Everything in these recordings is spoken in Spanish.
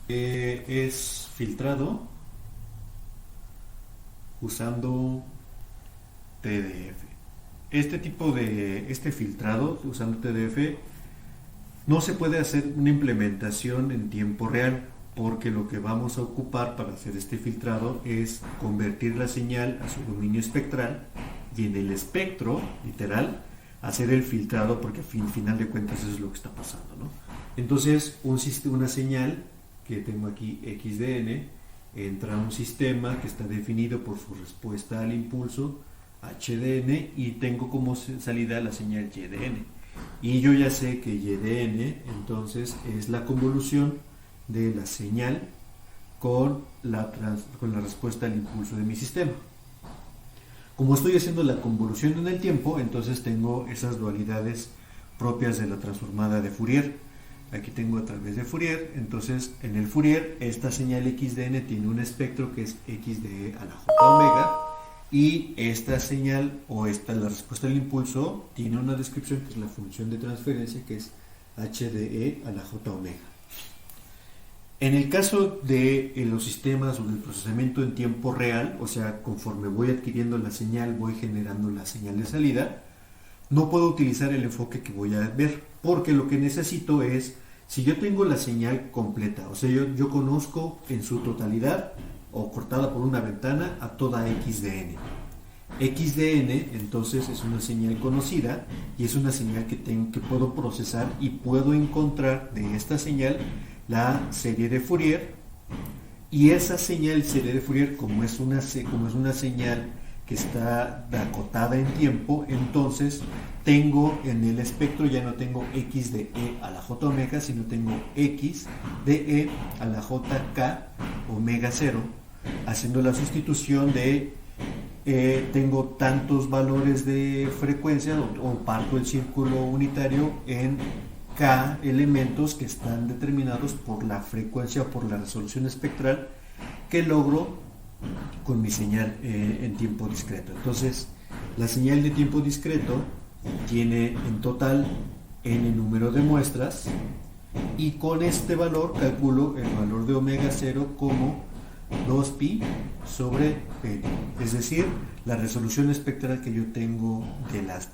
Es filtrado usando TDF. Este filtrado usando TDF no se puede hacer una implementación en tiempo real, porque lo que vamos a ocupar para hacer este filtrado es convertir la señal a su dominio espectral y en el espectro, literal, hacer el filtrado, porque al final de cuentas eso es lo que está pasando, ¿no? Entonces, una señal que tengo aquí XDN entra a un sistema que está definido por su respuesta al impulso HDN y tengo como salida la señal YDN. Y yo ya sé que YDN entonces es la convolución de la señal con la respuesta al impulso de mi sistema. Como estoy haciendo la convolución en el tiempo, entonces tengo esas dualidades propias de la transformada de Fourier. Aquí tengo a través de Fourier, entonces en el Fourier esta señal XDN tiene un espectro que es XDE a la J omega, y esta señal la respuesta al impulso tiene una descripción que es la función de transferencia, que es HDE a la J omega. En el caso de los sistemas o del procesamiento en tiempo real, o sea, conforme voy adquiriendo la señal, voy generando la señal de salida, no puedo utilizar el enfoque que voy a ver, porque lo que necesito es, si yo tengo la señal completa, o sea, yo conozco en su totalidad o cortada por una ventana a toda XDN. XDN entonces es una señal conocida y es una señal que puedo procesar y puedo encontrar de esta señal la serie de Fourier, y esa serie de Fourier, como es una señal que está acotada en tiempo, entonces tengo en el espectro, ya no tengo x de e a la j omega, sino tengo x de e a la jk omega 0, haciendo la sustitución de tengo tantos valores de frecuencia, o parto el círculo unitario en k elementos que están determinados por la frecuencia o por la resolución espectral que logro con mi señal en tiempo discreto. Entonces, la señal de tiempo discreto tiene en total n número de muestras, y con este valor calculo el valor de omega 0 como 2pi sobre n, es decir, la resolución espectral que yo tengo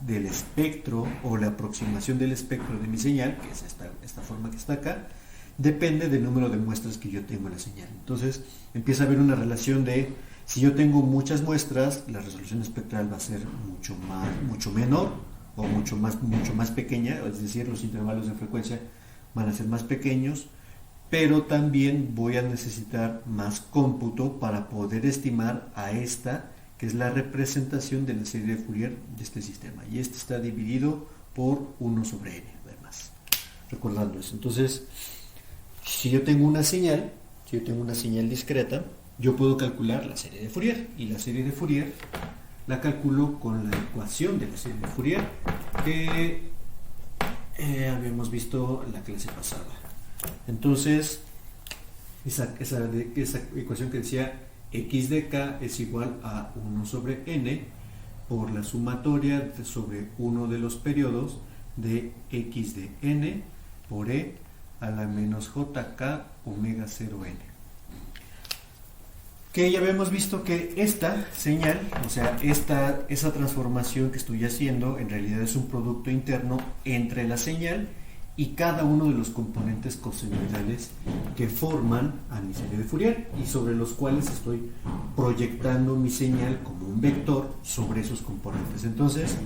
del espectro, o la aproximación del espectro de mi señal, que es esta forma que está acá, depende del número de muestras que yo tengo en la señal. Entonces empieza a haber una relación de, si yo tengo muchas muestras, la resolución espectral va a ser mucho menor, o mucho más pequeña, es decir, los intervalos de frecuencia van a ser más pequeños, pero también voy a necesitar más cómputo para poder estimar a esta, que es la representación de la serie de Fourier de este sistema, y este está dividido por 1 sobre n, además, recordando eso. Entonces, si yo tengo una señal discreta, yo puedo calcular la serie de Fourier, y la serie de Fourier la calculo con la ecuación de la serie de Fourier que habíamos visto en la clase pasada. Entonces, esa ecuación que decía x de k es igual a 1 sobre n por la sumatoria sobre uno de los periodos de x de n por e a la menos jk omega 0n. Que ya habíamos visto que esta señal, o sea, esa transformación que estoy haciendo, en realidad es un producto interno entre la señal y cada uno de los componentes cosenoidales que forman a mi serie de Fourier, y sobre los cuales estoy proyectando mi señal como un vector sobre esos componentes. Entonces,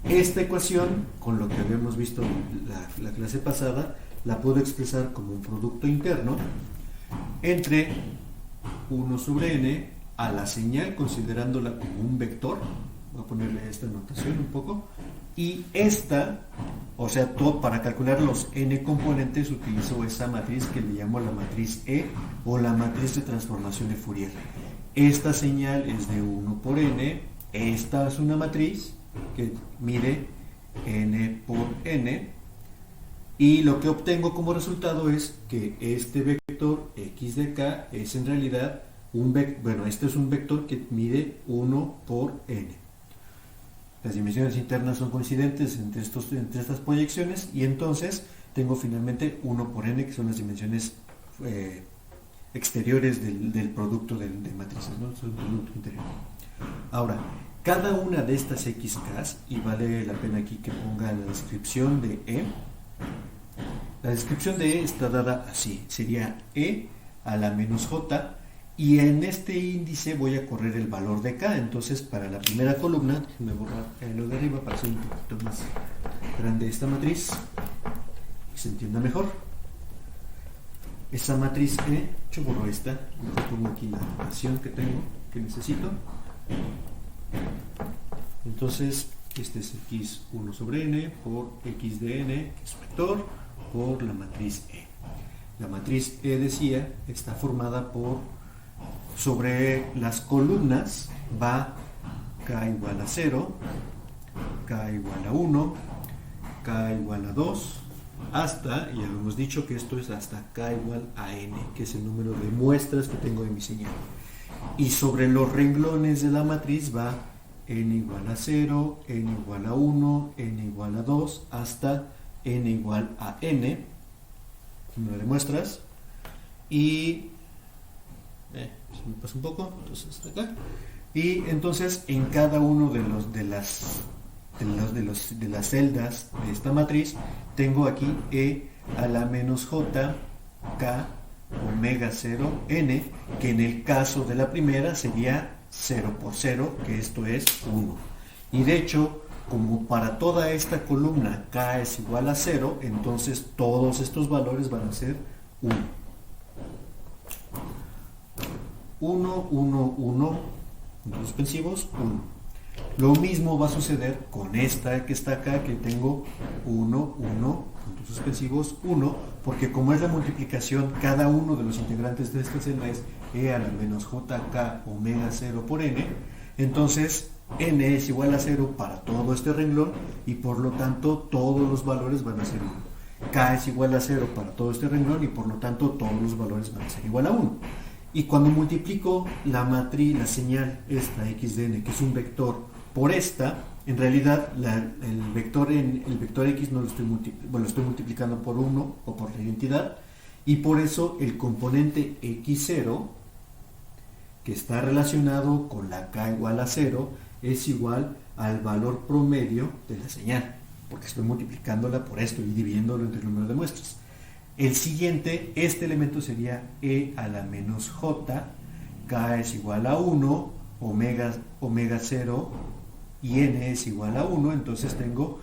esta ecuación, con lo que habíamos visto la clase pasada, la puedo expresar como un producto interno entre 1 sobre n a la señal, considerándola como un vector. Voy a ponerle esta notación un poco, y esta, o sea, para calcular los n componentes utilizo esa matriz que le llamo la matriz E, o la matriz de transformación de Fourier. Esta señal es de 1 por n, esta es una matriz que mide n por n, y lo que obtengo como resultado es que este vector x de k es en realidad este es un vector que mide 1 por n. Las dimensiones internas son coincidentes entre estas proyecciones, y entonces tengo finalmente 1 por n, que son las dimensiones exteriores del producto de matrices, ¿no? Es el producto interior. Ahora, cada una de estas XKs, y vale la pena aquí que ponga la descripción de E, la descripción de E está dada así, sería E a la menos J, y en este índice voy a correr el valor de K. Entonces, para la primera columna, déjenme borrar lo de arriba para hacer un poquito más grande esta matriz, que se entienda mejor. Esa matriz E, yo borro esta, yo pongo aquí la relación que tengo, que necesito. Entonces, este es x1 sobre n por x de n, que es vector, por la matriz E. La matriz E, decía, está formada por, sobre las columnas va k igual a 0, k igual a 1, k igual a 2, hasta, ya hemos dicho que esto es hasta k igual a n, que es el número de muestras que tengo de mi señal. Y sobre los renglones de la matriz va n igual a 0, n igual a 1, n igual a 2, hasta n igual a n, número de muestras. Y se me pasa un poco, entonces acá. Y entonces en cada uno de las celdas de esta matriz tengo aquí e a la menos j k omega 0 n, que en el caso de la primera sería 0 por 0, que esto es 1. Y de hecho, como para toda esta columna k es igual a 0, entonces todos estos valores van a ser 1. 1, 1, 1, puntos suspensivos, 1. Lo mismo va a suceder con esta que está acá, que tengo 1, 1, puntos suspensivos, 1, porque como es la multiplicación, cada uno de los integrantes de esta celda es e a la menos jk omega 0 por n, entonces n es igual a 0 para todo este renglón y por lo tanto todos los valores van a ser 1. K es igual a 0 para todo este renglón y por lo tanto todos los valores van a ser igual a 1. Y cuando multiplico la matriz, la señal esta x de n, que es un vector, por esta, en realidad el vector x no lo estoy multiplicando por 1 o por la identidad, y por eso el componente x0, que está relacionado con la k igual a 0, es igual al valor promedio de la señal, porque estoy multiplicándola por esto y dividiéndolo entre el número de muestras. El siguiente, este elemento sería e a la menos j, k es igual a 1, omega 0 y n es igual a 1, entonces tengo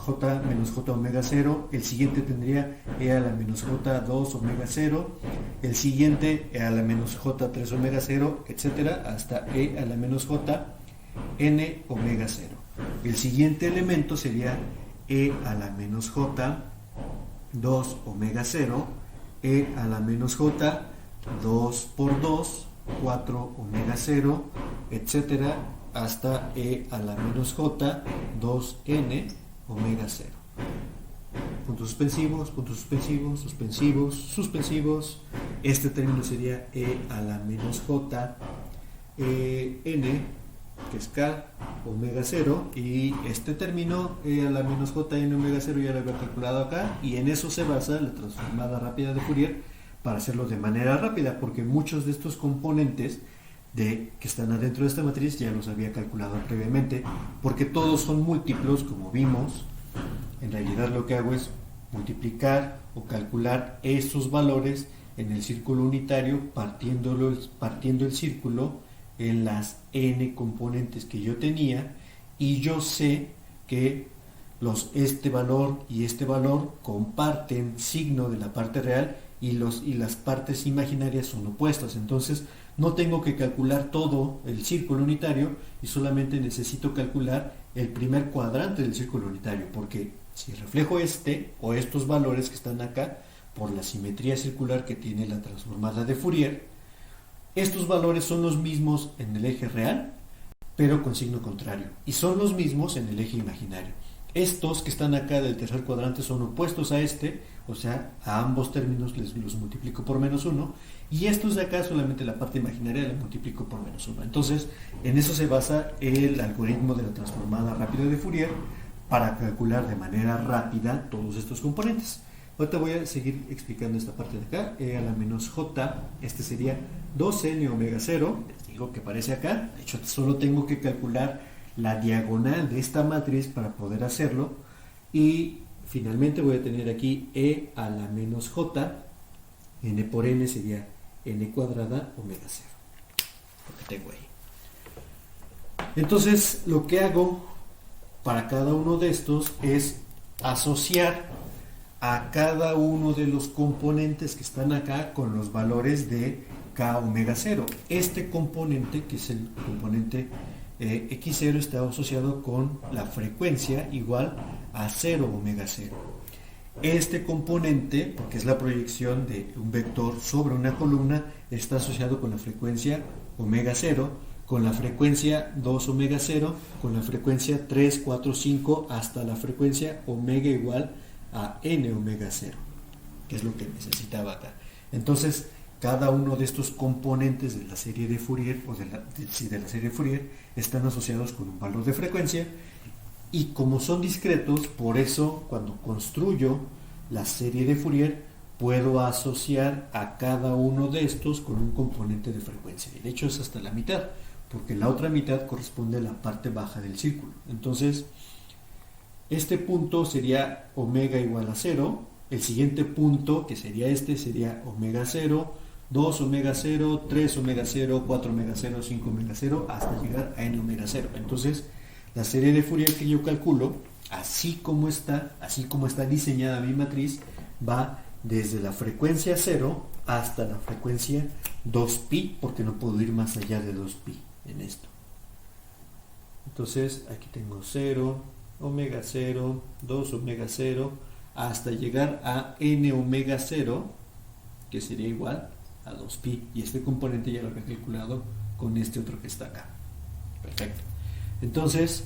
j menos j omega 0, el siguiente tendría e a la menos j 2 omega 0, el siguiente e a la menos j 3 omega 0, etcétera, hasta e a la menos j n omega 0. El siguiente elemento sería e a la menos j 2 omega 0, e a la menos j 2 por 2, 4 omega 0, etcétera, hasta e a la menos j 2n omega 0. Puntos suspensivos, puntos suspensivos, suspensivos, suspensivos. Este término sería e a la menos j n, que es k omega 0, y este término e a la menos j n omega 0 ya lo había calculado acá, y en eso se basa la transformada rápida de Fourier para hacerlo de manera rápida, porque muchos de estos componentes que están adentro de esta matriz ya los había calculado previamente, porque todos son múltiplos, como vimos. En realidad lo que hago es multiplicar o calcular estos valores en el círculo unitario, partiendo el círculo en las n componentes que yo tenía, y yo sé que este valor y este valor comparten signo de la parte real y las partes imaginarias son opuestas. Entonces no tengo que calcular todo el círculo unitario y solamente necesito calcular el primer cuadrante del círculo unitario, porque si reflejo este o estos valores que están acá por la simetría circular que tiene la transformada de Fourier, estos valores son los mismos en el eje real, pero con signo contrario, y son los mismos en el eje imaginario. Estos que están acá del tercer cuadrante son opuestos a este, o sea, a ambos términos los multiplico por menos 1, y estos de acá solamente la parte imaginaria la multiplico por menos 1. Entonces, en eso se basa el algoritmo de la transformada rápida de Fourier para calcular de manera rápida todos estos componentes. Ahorita voy a seguir explicando esta parte de acá. E a la menos j, este sería 2n omega 0. Les digo que aparece acá. De hecho, solo tengo que calcular la diagonal de esta matriz para poder hacerlo. Y finalmente voy a tener aquí e a la menos j. N por n sería n cuadrada omega 0. Lo que tengo ahí. Entonces, lo que hago para cada uno de estos es asociar a cada uno de los componentes que están acá con los valores de k omega 0. Este componente, que es el componente x0, está asociado con la frecuencia igual a 0 omega 0. Este componente, porque es la proyección de un vector sobre una columna, está asociado con la frecuencia omega 0, con la frecuencia 2 omega 0, con la frecuencia 3, 4, 5, hasta la frecuencia omega igual a n omega 0, que es lo que necesitaba acá. Entonces, cada uno de estos componentes de la serie de Fourier, o de la serie de Fourier, están asociados con un valor de frecuencia, y como son discretos, por eso cuando construyo la serie de Fourier, puedo asociar a cada uno de estos con un componente de frecuencia. Y de hecho es hasta la mitad, porque la otra mitad corresponde a la parte baja del círculo. Entonces, este punto sería omega igual a 0. El siguiente punto, que sería este, sería omega 0, 2 omega 0, 3 omega 0, 4 omega 0, 5 omega 0, hasta llegar a n omega 0. Entonces, la serie de Fourier que yo calculo, así como está diseñada mi matriz, va desde la frecuencia 0 hasta la frecuencia 2pi, porque no puedo ir más allá de 2pi en esto. Entonces, aquí tengo 0, omega 0, 2 omega 0, hasta llegar a n omega 0, que sería igual a 2pi. Y este componente ya lo he calculado con este otro que está acá. Perfecto. Entonces,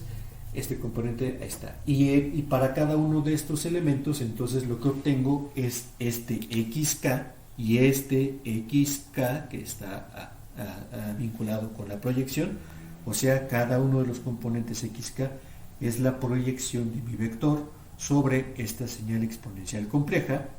este componente ahí está. Y para cada uno de estos elementos, entonces lo que obtengo es este xk y este xk que está vinculado con la proyección. O sea, cada uno de los componentes xk es la proyección de mi vector sobre esta señal exponencial compleja.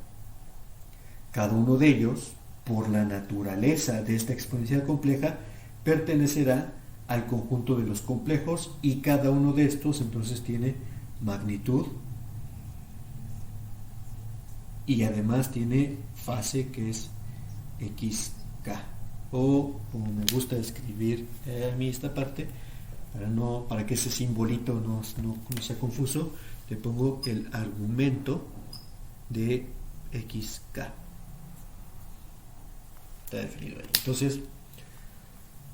Cada uno de ellos, por la naturaleza de esta exponencial compleja, pertenecerá al conjunto de los complejos, y cada uno de estos entonces tiene magnitud y además tiene fase, que es xk, o como me gusta escribir a mí esta parte, para que ese simbolito no sea confuso, le pongo el argumento de xk. Está definido ahí. Entonces,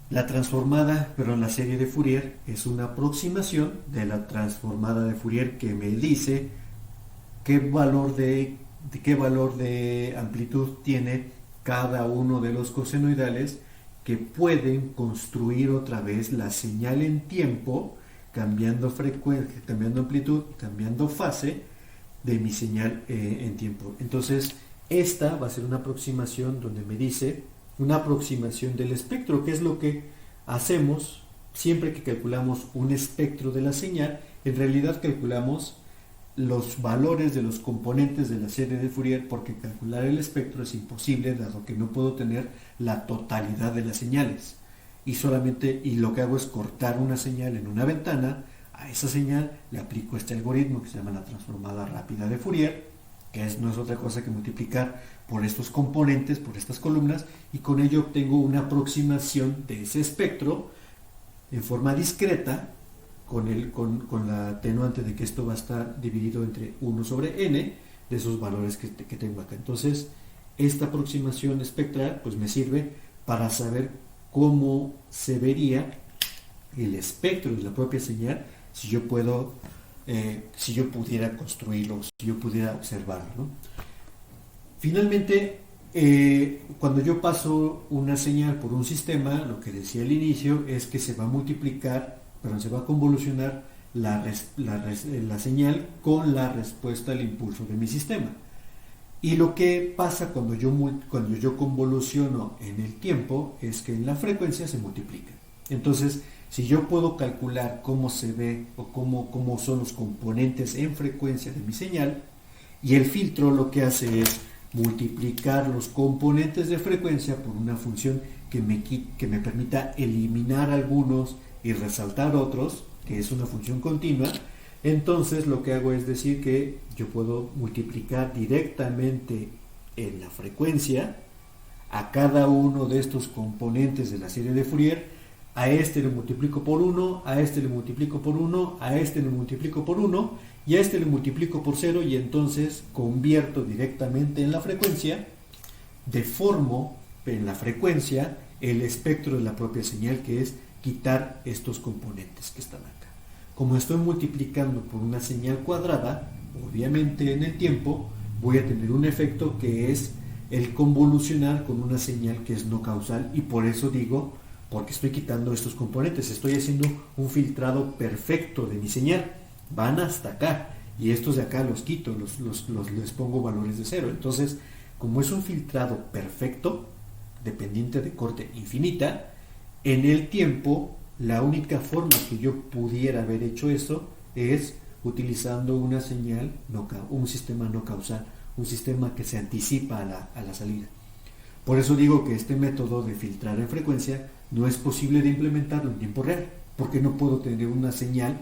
la transformada, pero en la serie de Fourier, es una aproximación de la transformada de Fourier que me dice qué valor de amplitud tiene cada uno de los cosenoidales, que pueden construir otra vez la señal en tiempo, cambiando frecuencia, cambiando amplitud, cambiando fase de mi señal en tiempo. Entonces, esta va a ser una aproximación donde me dice una aproximación del espectro, que es lo que hacemos siempre que calculamos un espectro de la señal. En realidad calculamos los valores de los componentes de la serie de Fourier, porque calcular el espectro es imposible, dado que no puedo tener la totalidad de las señales. Y lo que hago es cortar una señal en una ventana. A esa señal le aplico este algoritmo que se llama la transformada rápida de Fourier, que no es otra cosa que multiplicar por estos componentes, por estas columnas, y con ello obtengo una aproximación de ese espectro en forma discreta, con la atenuante de que esto va a estar dividido entre 1 sobre n de esos valores que tengo acá. Entonces, esta aproximación espectral pues me sirve para saber cómo se vería el espectro de la propia señal si yo pudiera construirlo, si yo pudiera observarlo, ¿no? Finalmente, cuando yo paso una señal por un sistema, lo que decía al inicio es que se va a multiplicar, se va a convolucionar la señal con la respuesta al impulso de mi sistema. Y lo que pasa cuando yo convoluciono en el tiempo es que en la frecuencia se multiplica. Entonces, si yo puedo calcular cómo se ve o cómo son los componentes en frecuencia de mi señal, Y el filtro lo que hace es multiplicar los componentes de frecuencia por una función que me permita eliminar algunos y resaltar otros, que es una función continua. Entonces lo que hago es decir que yo puedo multiplicar directamente en la frecuencia a cada uno de estos componentes de la serie de Fourier. A este le multiplico por 1, a este le multiplico por 1, a este le multiplico por 1 y a este le multiplico por 0, y entonces convierto directamente en la frecuencia, deformo en la frecuencia el espectro de la propia señal, que es quitar estos componentes que están acá. Como estoy multiplicando por una señal cuadrada, obviamente en el tiempo voy a tener un efecto que es el convolucionar con una señal que es no causal, y por eso digo, porque estoy quitando estos componentes, estoy haciendo un filtrado perfecto de mi señal. Van hasta acá y estos de acá los quito, les pongo valores de 0. Entonces, como es un filtrado perfecto, dependiente de corte infinita, en el tiempo la única forma que yo pudiera haber hecho eso es utilizando una señal, un sistema no causal, un sistema que se anticipa a la salida. Por eso digo que este método de filtrar en frecuencia no es posible de implementarlo en tiempo real, porque no puedo tener una señal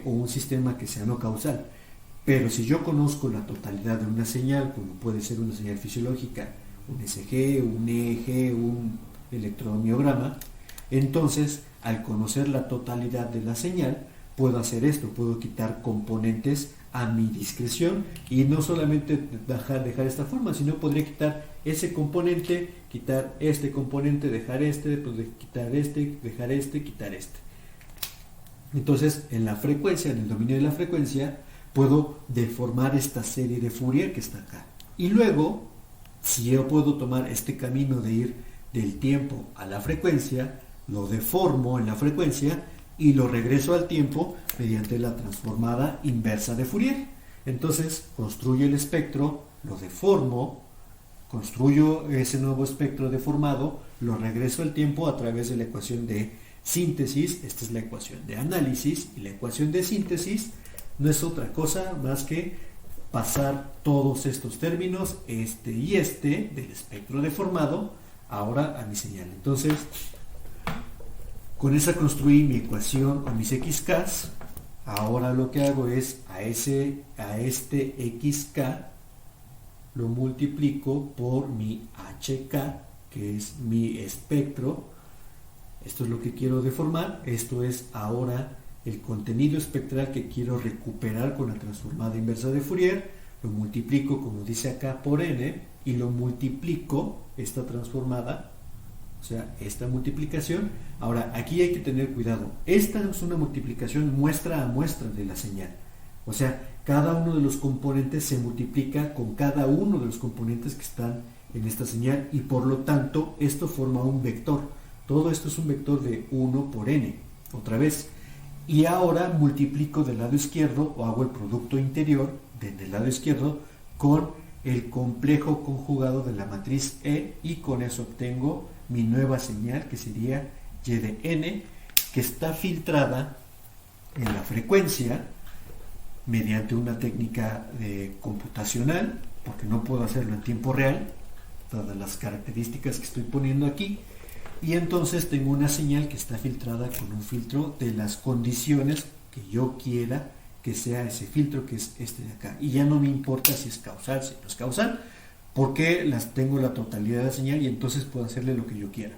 o un sistema que sea no causal. Pero si yo conozco la totalidad de una señal, como puede ser una señal fisiológica, un ECG, un EEG, un electromiograma, entonces al conocer la totalidad de la señal, puedo hacer esto, puedo quitar componentes a mi discreción, y no solamente dejar esta forma, sino podría quitar ese componente, quitar este componente, dejar este, quitar este, dejar este, quitar este. Entonces, en la frecuencia, en el dominio de la frecuencia, puedo deformar esta serie de Fourier que está acá. Y luego, si yo puedo tomar este camino de ir del tiempo a la frecuencia, lo deformo en la frecuencia y lo regreso al tiempo mediante la transformada inversa de Fourier. Entonces, construyo el espectro, lo deformo, construyo ese nuevo espectro deformado, lo regreso al tiempo a través de la ecuación de síntesis. Esta es la ecuación de análisis, y la ecuación de síntesis no es otra cosa más que pasar todos estos términos, este y este, del espectro deformado, ahora a mi señal. Entonces, con esa construí mi ecuación o mis xk's. Ahora lo que hago es a este xk lo multiplico por mi hk, que es mi espectro. Esto es lo que quiero deformar. Esto es ahora el contenido espectral que quiero recuperar con la transformada inversa de Fourier. Lo multiplico, como dice acá, por n, y lo multiplico, esta transformada, o sea, esta multiplicación. Ahora, aquí hay que tener cuidado. Esta es una multiplicación muestra a muestra de la señal. O sea, cada uno de los componentes se multiplica con cada uno de los componentes que están en esta señal, y por lo tanto, esto forma un vector. Todo esto es un vector de 1 por n, otra vez. Y ahora multiplico del lado izquierdo, o hago el producto interior del lado izquierdo con el complejo conjugado de la matriz E, y con eso obtengo mi nueva señal, que sería y de n, que está filtrada en la frecuencia mediante una técnica computacional, porque no puedo hacerlo en tiempo real, todas las características que estoy poniendo aquí. Y entonces tengo una señal que está filtrada con un filtro de las condiciones que yo quiera que sea ese filtro, que es este de acá. Y ya no me importa si es causal, si no es causal, porque tengo la totalidad de la señal, y entonces puedo hacerle lo que yo quiera.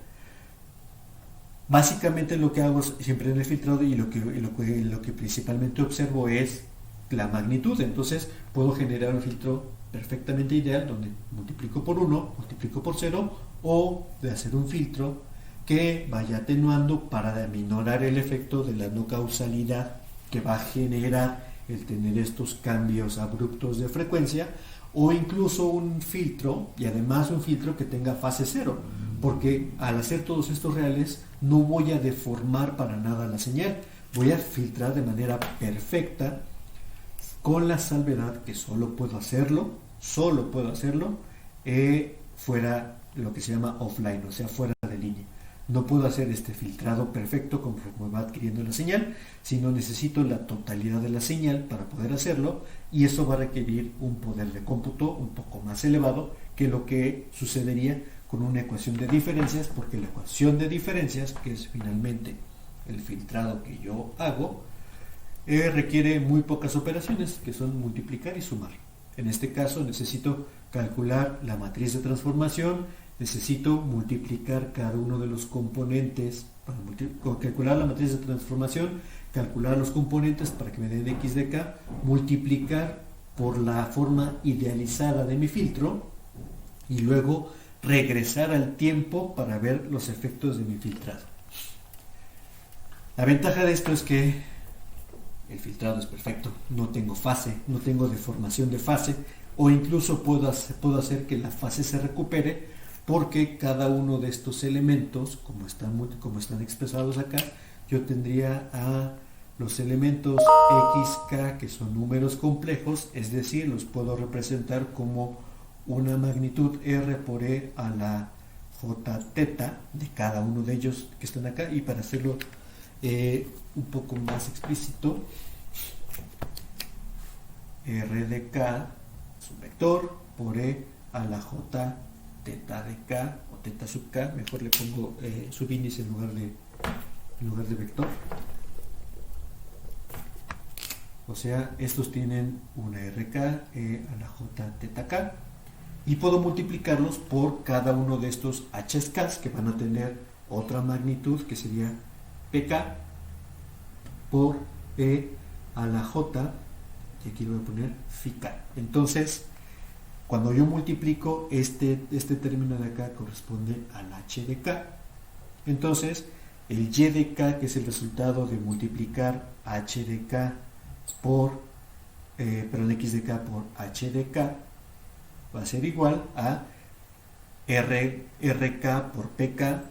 Básicamente lo que hago siempre en el filtrado, y lo que principalmente observo es la magnitud. Entonces puedo generar un filtro perfectamente ideal donde multiplico por 1, multiplico por 0, o de hacer un filtro que vaya atenuando para aminorar el efecto de la no causalidad que va a generar el tener estos cambios abruptos de frecuencia, o incluso un filtro, y además un filtro que tenga fase cero, porque al hacer todos estos reales no voy a deformar para nada la señal, voy a filtrar de manera perfecta, con la salvedad que solo puedo hacerlo fuera lo que se llama offline, o sea, fuera de línea. No puedo hacer este filtrado perfecto conforme va adquiriendo la señal, sino necesito la totalidad de la señal para poder hacerlo, y eso va a requerir un poder de cómputo un poco más elevado que lo que sucedería con una ecuación de diferencias, porque la ecuación de diferencias, que es finalmente el filtrado que yo hago, requiere muy pocas operaciones, que son multiplicar y sumar. En este caso necesito calcular la matriz de transformación, necesito multiplicar cada uno de los componentes, para calcular la matriz de transformación, calcular los componentes para que me den x de k, multiplicar por la forma idealizada de mi filtro y luego regresar al tiempo para ver los efectos de mi filtrado. La ventaja de esto es que el filtrado es perfecto, no tengo fase, no tengo deformación de fase, o incluso puedo hacer que la fase se recupere, porque cada uno de estos elementos, como están expresados acá, yo tendría a los elementos xk, que son números complejos, es decir, los puedo representar como una magnitud r por e a la j teta de cada uno de ellos que están acá. Y para hacerlo un poco más explícito, r de k es un vector por e a la j teta de k, o teta sub k, mejor le pongo subíndice en lugar de vector. O sea, estos tienen una rk a la j teta k, y puedo multiplicarlos por cada uno de estos hk, que van a tener otra magnitud, que sería pk por e a la j, y aquí le voy a poner phi k. Entonces, cuando yo multiplico, este término de acá corresponde al h de k. Entonces, el y de k, que es el resultado de multiplicar h de k por, x de k por h de k, va a ser igual a rk por pk,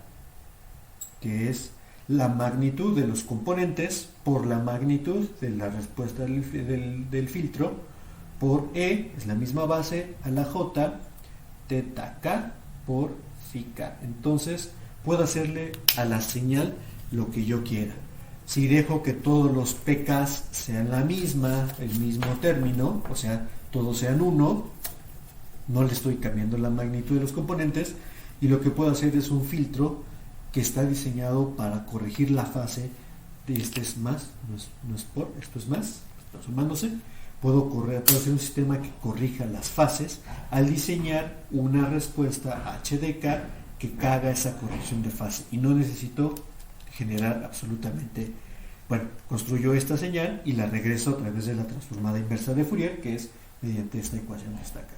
que es la magnitud de los componentes por la magnitud de la respuesta del filtro, por e, es la misma base, a la j teta k por phi k. Entonces puedo hacerle a la señal lo que yo quiera. Si dejo que todos los pks sean el mismo término, o sea, todos sean 1, no le estoy cambiando la magnitud de los componentes, y lo que puedo hacer es un filtro que está diseñado para corregir la fase de este es más, no es por, esto es más, está sumándose. Puedo hacer un sistema que corrija las fases al diseñar una respuesta HDK que haga esa corrección de fase, y no necesito generar absolutamente, construyo esta señal y la regreso a través de la transformada inversa de Fourier, que es mediante esta ecuación que está acá.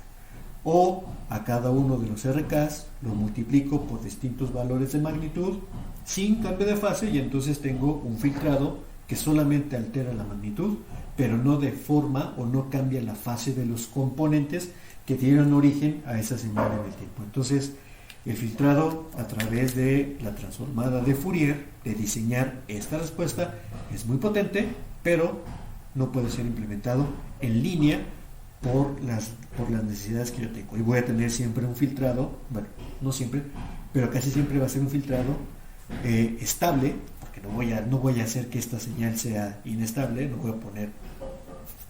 O a cada uno de los RKs lo multiplico por distintos valores de magnitud sin cambio de fase, y entonces tengo un filtrado que solamente altera la magnitud, pero no deforma o no cambia la fase de los componentes que dieron origen a esa señal en el tiempo. Entonces, el filtrado a través de la transformada de Fourier, de diseñar esta respuesta, es muy potente, pero no puede ser implementado en línea por las necesidades que yo tengo. Y voy a tener siempre un filtrado, no siempre, pero casi siempre va a ser un filtrado estable, porque no voy a hacer que esta señal sea inestable, no voy a poner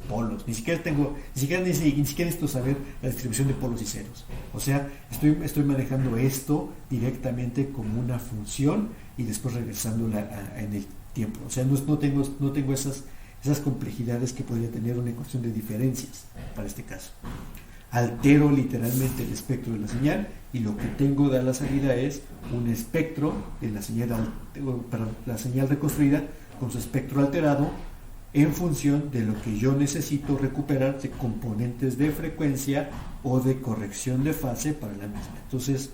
polos, ni siquiera necesito saber la distribución de polos y ceros. O sea, estoy manejando esto directamente como una función y después regresándola en el tiempo. O sea, no tengo esas complejidades que podría tener una ecuación de diferencias para este caso. Altero literalmente el espectro de la señal, y lo que tengo de la salida es un espectro de la señal reconstruida con su espectro alterado en función de lo que yo necesito recuperar de componentes de frecuencia o de corrección de fase para la misma. Entonces,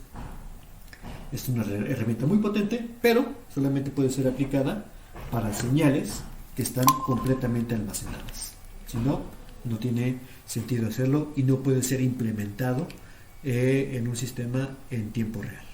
es una herramienta muy potente, pero solamente puede ser aplicada para señales que están completamente almacenadas. Si no, no tiene sentido hacerlo, y no puede ser implementado en un sistema en tiempo real.